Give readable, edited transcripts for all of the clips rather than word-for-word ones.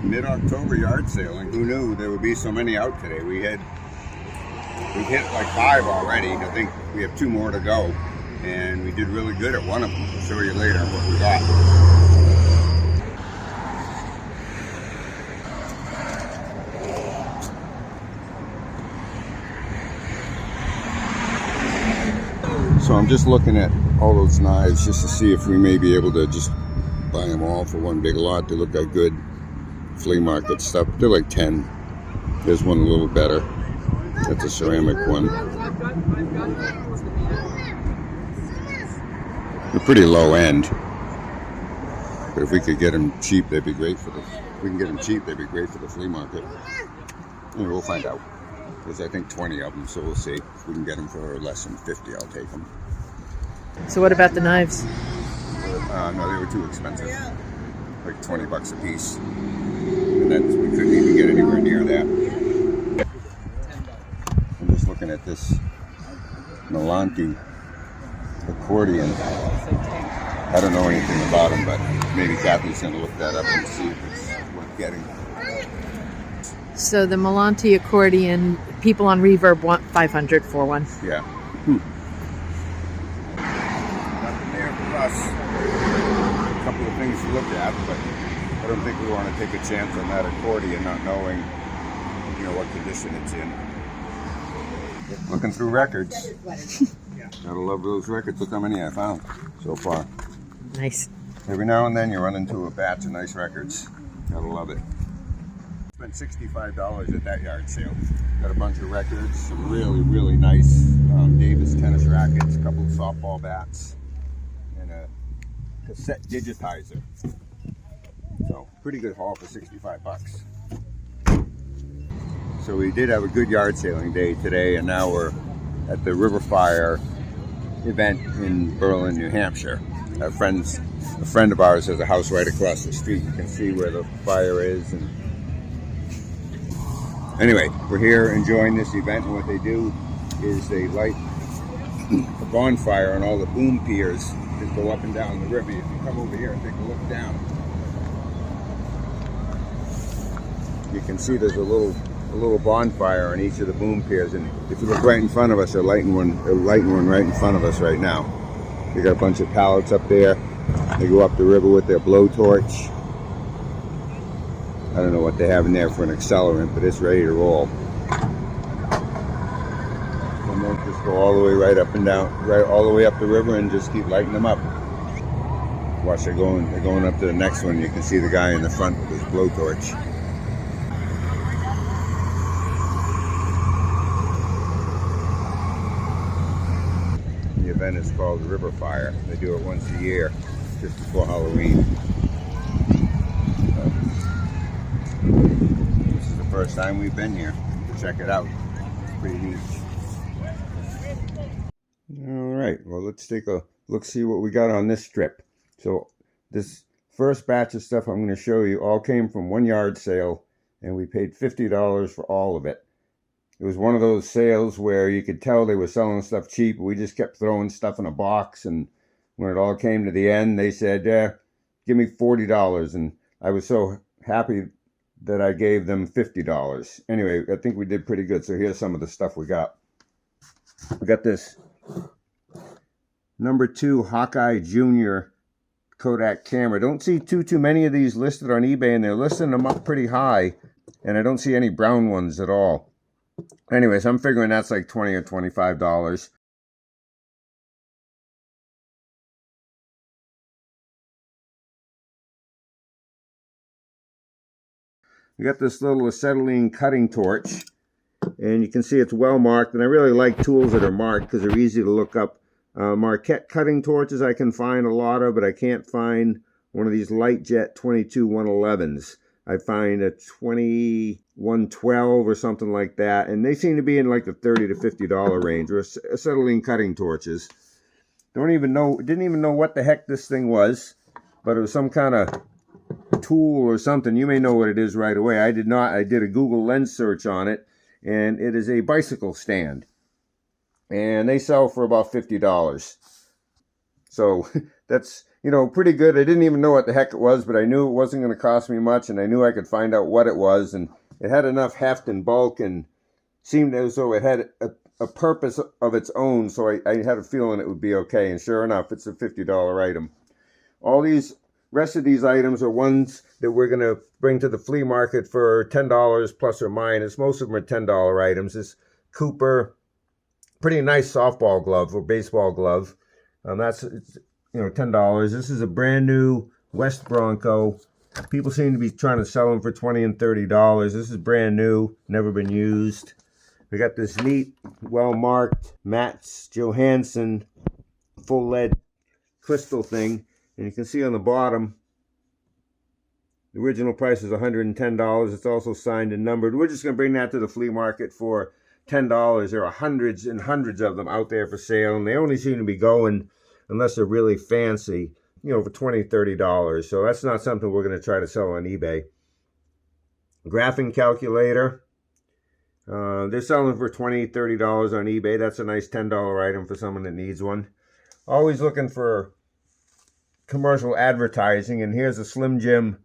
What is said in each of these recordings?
Mid-October yard sale, and who knew there would be so many out today. We've hit like 5 already. I think we have 2 more to go, and we did really good at one of them. I'll show you later what we got. So I'm just looking at all those knives just to see if we may be able to just buy them all for one big lot. They look like good flea market stuff. They're like 10. There's one a little better. That's a ceramic one. They're pretty low end. But if we could get them cheap, they'd be great for the. If we can get them cheap, they'd be great for the flea market. And we'll find out. There's I think 20 of them, so we'll see. If we can get them for less than 50, I'll take them. So what about the knives? No, they were too expensive. Like 20 bucks a piece. And that's, we couldn't even get anywhere near that. I'm just looking at this Melanti accordion. I don't know anything about them, but maybe Kathy's going to look that up and see if it's worth getting. So the Melanti accordion, people on Reverb want $500 for one. Yeah. Nothing there for us. A couple of things to look at, but I don't think we want to take a chance on that accordion, not knowing, you know, what condition it's in. Looking through records. Gotta love those records. Look how many I found so far. Nice. Every now and then you run into a batch of nice records. Gotta love it. Spent $65 at that yard sale. Got a bunch of records, some really, really nice Davis tennis rackets, a couple of softball bats, and a cassette digitizer. So, pretty good haul for 65 bucks. So we did have a good yard sailing day today, and now we're at the RiverFire event in Berlin, New Hampshire. A friend of ours has a house right across the street. You can see where the fire is. And anyway, we're here enjoying this event, and what they do is they light a bonfire on all the boom piers that go up and down the river. If you come over here and take a look down, you can see there's a little bonfire on each of the boom piers, and if you look right in front of us, they're lighting one right in front of us right now. They got a bunch of pallets up there. They go up the river with their blowtorch. I don't know what they have in there for an accelerant, but it's ready to roll. And they'll just go all the way right up and down, right all the way up the river, and just keep lighting them up. Watch, they're going up to the next one. You can see the guy in the front with his blowtorch. The event is called RiverFire. They do it once a year, just before Halloween. This is the first time we've been here to check it out. It's pretty neat. All right, well, let's take a look, see what we got on this strip. So this first batch of stuff I'm going to show you all came from one yard sale, and we paid $50 for all of it. It was one of those sales where you could tell they were selling stuff cheap. We just kept throwing stuff in a box, and when it all came to the end, they said, give me $40, and I was so happy that I gave them $50. Anyway, I think we did pretty good. So here's some of the stuff we got. We got this #2 Hawkeye Junior Kodak camera. Don't see too many of these listed on eBay, and they're listing them up pretty high, and I don't see any brown ones at all. Anyways, I'm figuring that's like $20 or $25. We got this little acetylene cutting torch, and you can see it's well marked, and I really like tools that are marked because they're easy to look up. Marquette cutting torches I can find a lot of, but I can't find one of these Light Jet 22-111s. I find a 2112 or something like that, and they seem to be in like the $30 to $50 range, or acetylene cutting torches. Didn't even know what the heck this thing was, but it was some kind of tool or something. You may know what it is right away. I did not. I did a Google Lens search on it, and it is a bicycle stand, and they sell for about $50. So that's, pretty good. I didn't even know what the heck it was, but I knew it wasn't going to cost me much, and I knew I could find out what it was, and it had enough heft and bulk and seemed as though it had a purpose of its own, so I had a feeling it would be okay, and sure enough, it's a $50 item. All these rest of these items are ones that we're going to bring to the flea market for $10 plus or minus. Most of them are $10 items. This Cooper, pretty nice softball glove or baseball glove. That's $10. This is a brand new West Bronco. People seem to be trying to sell them for $20 and $30. This is brand new, never been used. We got this neat, well-marked Mats Johansson full lead crystal thing. And you can see on the bottom, the original price is $110. It's also signed and numbered. We're just going to bring that to the flea market for $10. There are hundreds and hundreds of them out there for sale, and they only seem to be going, unless they're really fancy, for $20, $30. So that's not something we're going to try to sell on eBay. Graphing calculator. They're selling for $20, $30 on eBay. That's a nice $10 item for someone that needs one. Always looking for commercial advertising, and here's a Slim Jim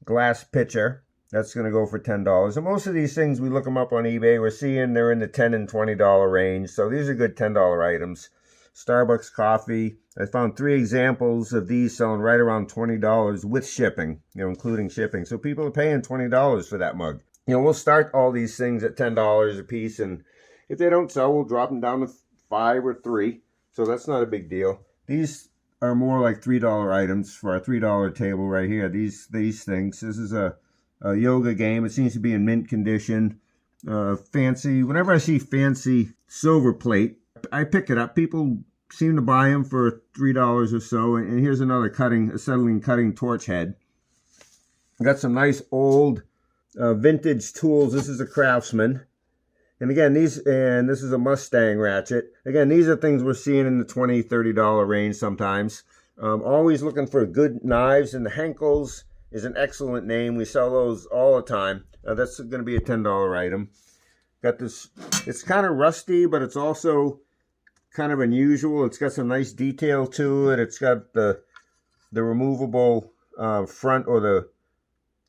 glass pitcher. That's going to go for $10. And most of these things, we look them up on eBay, we're seeing they're in the $10 and $20 range. So these are good $10 items. Starbucks coffee. I found 3 examples of these selling right around $20 with shipping, including shipping. So people are paying $20 for that mug. We'll start all these things at $10 a piece, and if they don't sell, we'll drop them down to $5 or $3. So that's not a big deal. These are more like $3 items for our $3 table right here. These things. This is a yoga game. It seems to be in mint condition. Fancy. Whenever I see fancy silver plate, I pick it up. People seem to buy them for $3 or so. And here's another acetylene cutting torch head. Got some nice old vintage tools. This is a Craftsman. And again, this is a Mustang ratchet. Again, these are things we're seeing in the $20, $30 range sometimes. Always looking for good knives, and the Henckels is an excellent name. We sell those all the time. That's going to be a $10 item. Got this, it's kind of rusty, but it's also kind of unusual. It's got some nice detail to it. It's got the removable front, or the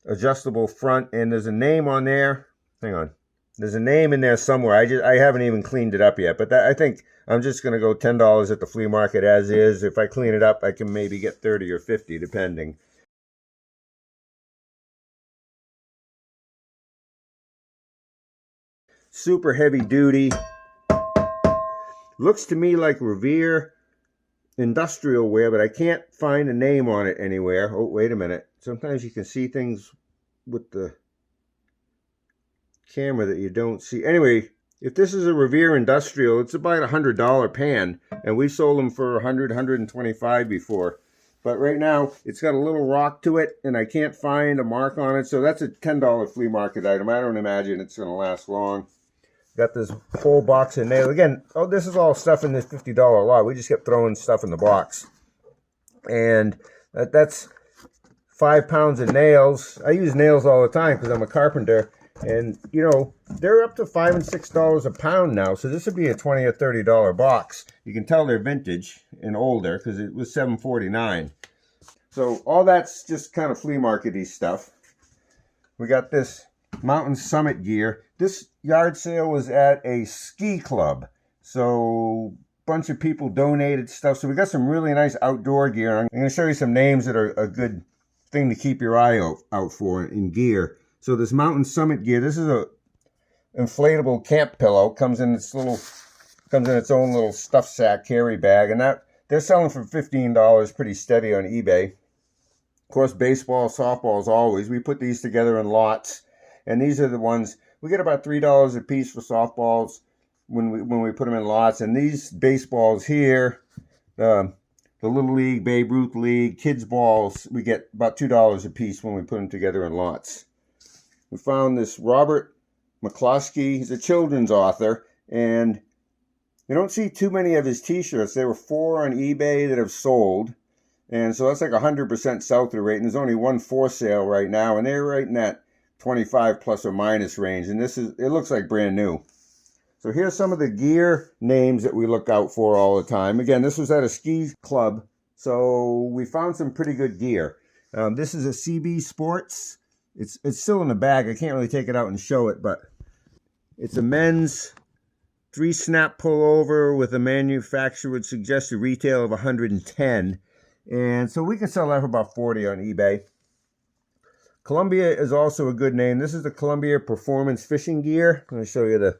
adjustable front, and there's a name on there. Hang on. There's a name in there somewhere. I haven't even cleaned it up yet, but I think I'm just going to go $10 at the flea market as is. If I clean it up, I can maybe get 30 or 50, depending. Super heavy duty. Looks to me like Revere industrial wear, but I can't find a name on it anywhere. Oh, wait a minute. Sometimes you can see things with the camera that you don't see. Anyway, if this is a Revere industrial, it's about $100 pan, and we sold them for $100, $125 before. But right now, it's got a little rock to it, and I can't find a mark on it, so that's a $10 flea market item. I don't imagine it's going to last long. Got this whole box of nails. Again, this is all stuff in this $50 lot. We just kept throwing stuff in the box. And that's 5 pounds of nails. I use nails all the time because I'm a carpenter. And, they're up to $5 and $6 a pound now. So this would be a $20 or $30 box. You can tell they're vintage and older because it was $7.49. So all that's just kind of flea market-y stuff. We got this mountain summit gear. This yard sale was at a ski club. So a bunch of people donated stuff. So we got some really nice outdoor gear. I'm going to show you some names that are a good thing to keep your eye out for in gear. So this mountain summit gear, this is a inflatable camp pillow. Comes in its own little stuff sack carry bag, and that they're selling for $15, pretty steady on eBay. Of course, baseball, softballs always. We put these together in lots, and these are the ones we get about $3 a piece for softballs when we put them in lots. And these baseballs here, the Little League, Babe Ruth League, kids balls, we get about $2 a piece when we put them together in lots. We found this Robert McCloskey. He's a children's author, and you don't see too many of his t-shirts. There were 4 on eBay that have sold, and so that's like 100% sell-through rate, and there's only 1 for sale right now, and they're right in that 25 plus or minus range, and it looks like brand new. So here's some of the gear names that we look out for all the time. Again, this was at a ski club So we found some pretty good gear. This is a CB Sports. It's still in the bag. I can't really take it out and show it, but it's a men's 3-snap pullover with a manufacturer would suggest a retail of 110. And so we can sell that for about 40 on eBay. Columbia is also a good name. This is the Columbia Performance Fishing Gear. I'm going to show you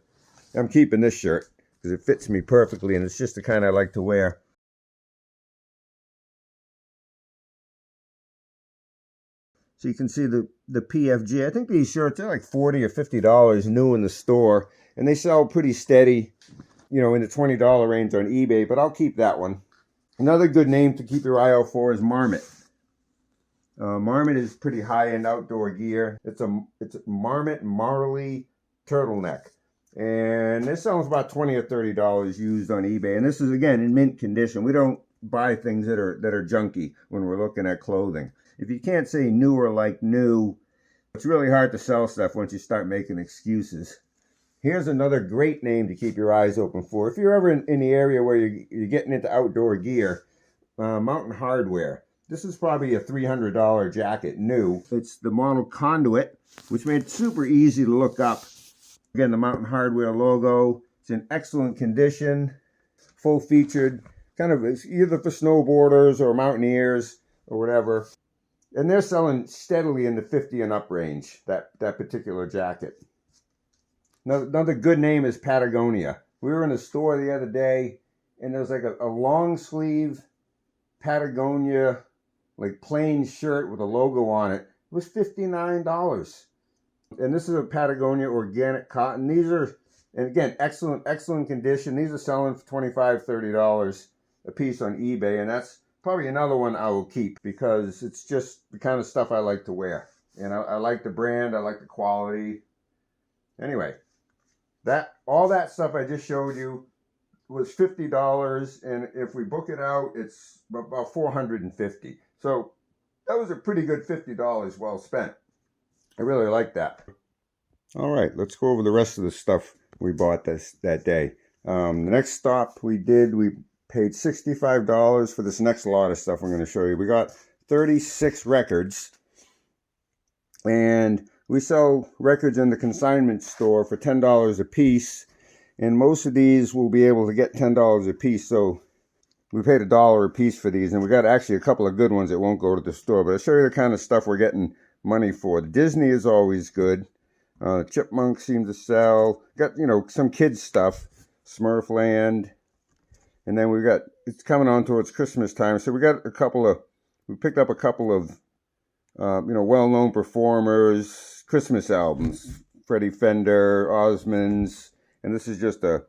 I'm keeping this shirt because it fits me perfectly, and it's just the kind I like to wear. So you can see the PFG. I think these shirts are like $40 or $50 new in the store, and they sell pretty steady, you know, in the $20 range on eBay, but I'll keep that one. Another good name to keep your eye out for is Marmot. Marmot is pretty high-end outdoor gear. It's a Marmot Marley turtleneck, and this sells about $20 or $30 used on eBay. And this is, again, in mint condition. We don't buy things that are junky when we're looking at clothing. If you can't say new or like new, it's really hard to sell stuff once you start making excuses. Here's another great name to keep your eyes open for. If you're ever in the area where you're getting into outdoor gear, Mountain Hardwear. This is probably a $300 jacket new. It's the model Conduit, which made it super easy to look up. Again, the Mountain Hardwear logo. It's in excellent condition, full featured, kind of either for snowboarders or mountaineers or whatever. And they're selling steadily in the 50 and up range, that particular jacket. Another good name is Patagonia. We were in a store the other day, and there was like a long sleeve Patagonia, like plain shirt with a logo on it. It was $59. And this is a Patagonia organic cotton. These are, and again, excellent condition. These are selling for $25, $30 a piece on eBay, and that's probably another one I will keep because it's just the kind of stuff I like to wear. And I like the brand, I like the quality. Anyway, all that stuff I just showed you was $50, and if we book it out, it's about $450. So that was a pretty good $50 well spent. I really like that. All right, let's go over the rest of the stuff we bought that day. The next stop we paid $65 for this next lot of stuff I'm going to show you. We got 36 records, and we sell records in the consignment store for $10 a piece, and most of these will be able to get $10 a piece. So we paid $1 a piece for these, and we got actually a couple of good ones that won't go to the store. But I'll show you the kind of stuff we're getting money for. Disney is always good. Chipmunks seem to sell. Got, some kids stuff. Smurfland. And then it's coming on towards Christmas time. So we picked up a couple of, well-known performers, Christmas albums. Freddie Fender, Osmonds. And this is a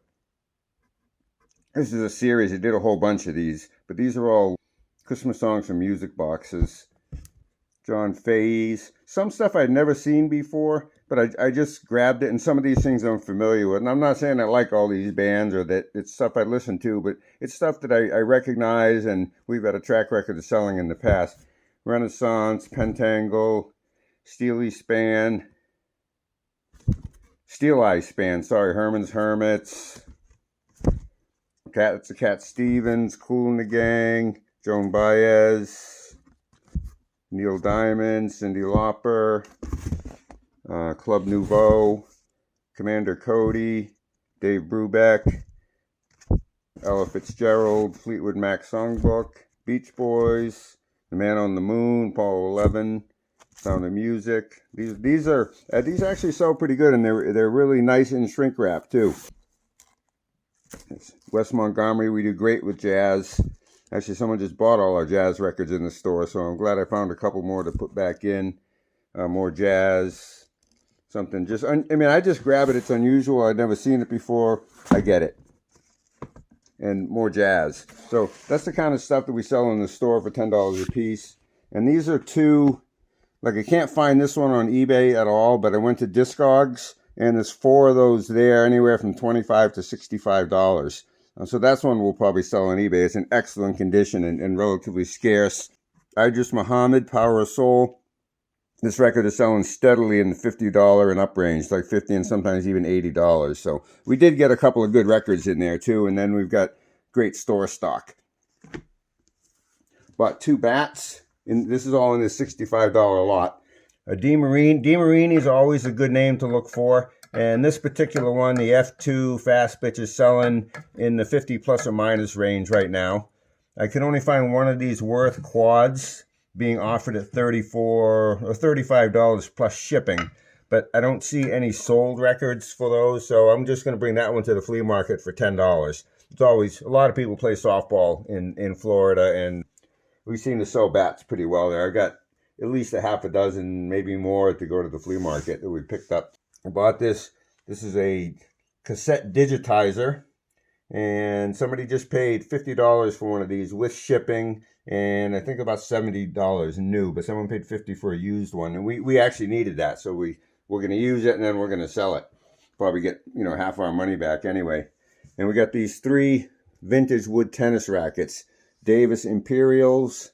series. They did a whole bunch of these. But these are all Christmas songs from music boxes. John Fayes. Some stuff I'd never seen before, but I just grabbed it. And some of these things I'm familiar with. And I'm not saying I like all these bands or that it's stuff I listen to, but it's stuff that I recognize, and we've had a track record of selling in the past. Renaissance, Pentangle, Steel Eye Span, Herman's Hermits, Cat Stevens, Kool and the Gang, Joan Baez, Neil Diamond, Cyndi Lauper, Club Nouveau, Commander Cody, Dave Brubeck, Ella Fitzgerald, Fleetwood Mac Songbook, Beach Boys, The Man on the Moon, Paul 11, Sound of Music. These actually sell pretty good, and they're really nice in shrink wrap too. Wes Montgomery, we do great with jazz. Actually, someone just bought all our jazz records in the store, so I'm glad I found a couple more to put back in. More jazz, something I just grab it. It's unusual. I'd never seen it before. I get it. And more jazz. So that's the kind of stuff that we sell in the store for $10 a piece. And these are two, I can't find this one on eBay at all, but I went to Discogs, and there's 4 of those there, anywhere from $25 to $65. So that's one we'll probably sell on eBay. It's in excellent condition and relatively scarce. Idris Muhammad, Power of Soul. This record is selling steadily in the $50 and up range, like $50 and sometimes even $80. So we did get a couple of good records in there too, and then we've got great store stock. Bought 2 bats, and this is all in this $65 lot. A DeMarini is always a good name to look for. And this particular one, the F2 Fast Pitch, is selling in the 50 plus or minus range right now. I can only find one of these Worth quads being offered at $34 or $35 plus shipping. But I don't see any sold records for those, so I'm just going to bring that one to the flea market for $10. It's always, a lot of people play softball in Florida, and we seem to sell bats pretty well there. I got at least a half a dozen, maybe more, to go to the flea market that we picked up. I bought this. This is a cassette digitizer, and somebody just paid $50 for one of these with shipping, and I think about $70 new, but someone paid $50 for a used one, and we actually needed that, so we're going to use it, and then we're going to sell it. Probably get, half our money back anyway. And we got these 3 vintage wood tennis rackets, Davis Imperials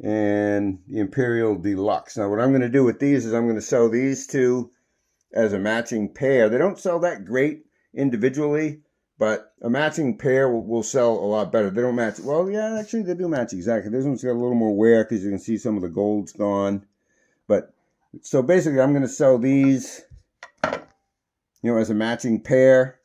and the Imperial Deluxe. Now what I'm going to do with these is I'm going to sell these 2 as a matching pair. They don't sell that great individually, but a matching pair will sell a lot better. They don't match. Well, yeah, actually they do match exactly. This one's got a little more wear because you can see some of the gold's gone. But so basically I'm going to sell these, as a matching pair.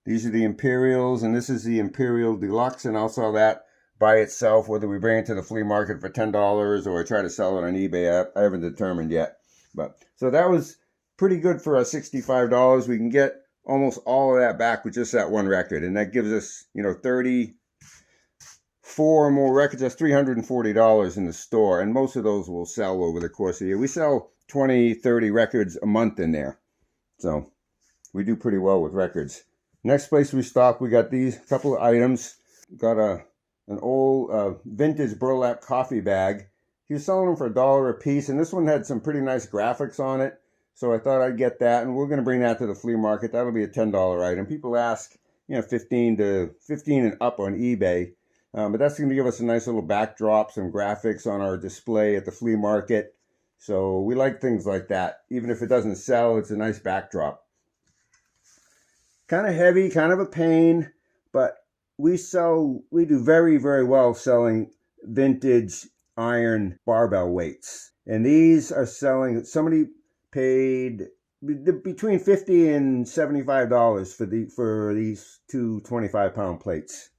These are the Imperials, and this is the Imperial Deluxe, and I'll sell that by itself, whether we bring it to the flea market for $10 or try to sell it on eBay. I haven't determined yet. But so that was pretty good for us, $65. We can get almost all of that back with just that one record, and that gives us, 34 more records. That's $340 in the store, and most of those will sell over the course of the year. We sell 20, 30 records a month in there, so we do pretty well with records. Next place we stopped, we got these couple of items. Got an old vintage burlap coffee bag. He was selling them for $1 a piece, and this one had some pretty nice graphics on it, so I thought I'd get that, and we're going to bring that to the flea market. That'll be a $10 item. People ask, 15 and up on eBay, but that's going to give us a nice little backdrop, some graphics on our display at the flea market. So we like things like that. Even if it doesn't sell, it's a nice backdrop. Kind of heavy, kind of a pain, but we do very, very well selling vintage iron barbell weights. And these are selling, somebody paid between $50 and $75 for these 2 25-pound plates.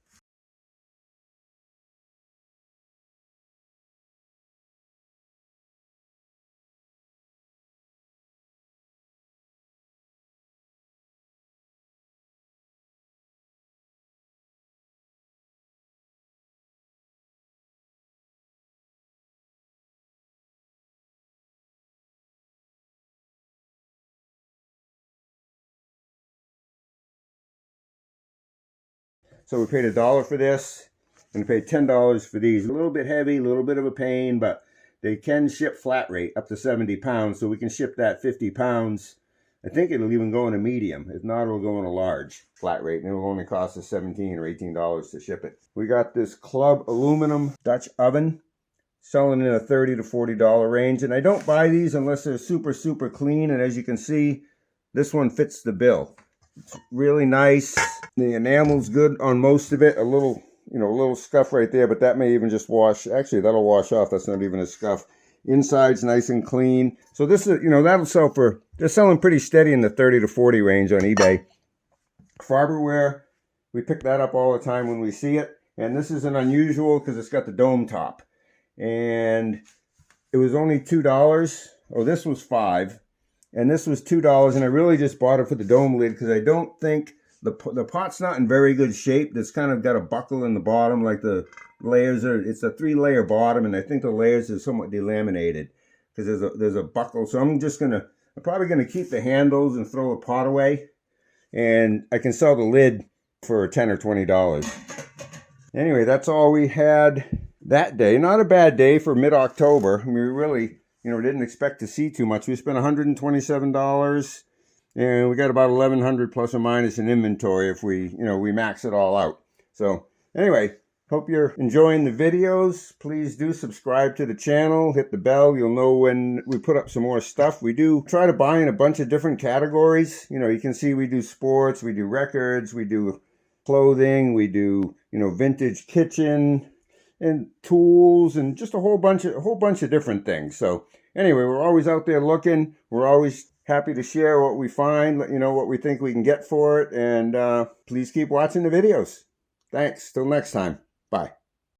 So we paid $1 for this, and we paid $10 for these. A little bit heavy, a little bit of a pain, but they can ship flat rate up to 70 pounds, so we can ship that 50 pounds. I think it'll even go in a medium. If not, it'll go in a large flat rate, and it'll only cost us $17 or $18 to ship it. We got this club aluminum Dutch oven, selling in a $30 to $40 range, and I don't buy these unless they're super, super clean, and as you can see, this one fits the bill. It's really nice. The enamel's good on most of it. A little scuff right there, but that may even just wash. Actually, that'll wash off. That's not even a scuff. Inside's nice and clean. So this is, that'll sell for, they're selling pretty steady in the 30 to 40 range on eBay. Hardwear, we pick that up all the time when we see it. And this is an unusual because it's got the dome top. And it was only $2. Oh, this was $5. And this was $2, and I really just bought it for the dome lid because I don't think the pot's not in very good shape. It's kind of got a buckle in the bottom, like the layers are. It's a 3-layer bottom, and I think the layers are somewhat delaminated because there's a buckle. So I'm probably gonna keep the handles and throw the pot away, and I can sell the lid for $10 or $20. Anyway, that's all we had that day. Not a bad day for mid-October. I mean, we really, didn't expect to see too much. We spent $127, and we got about 1,100 plus or minus in inventory if we max it all out. So anyway, hope you're enjoying the videos. Please do subscribe to the channel, hit the bell. You'll know when we put up some more stuff. We do try to buy in a bunch of different categories. You can see we do sports, we do records, we do clothing, we do, vintage kitchen, and tools and just a whole bunch of different things. So anyway, we're always out there looking. We're always happy to share what we find, let you know what we think we can get for it, and please keep watching the videos. Thanks. Till next time. Bye.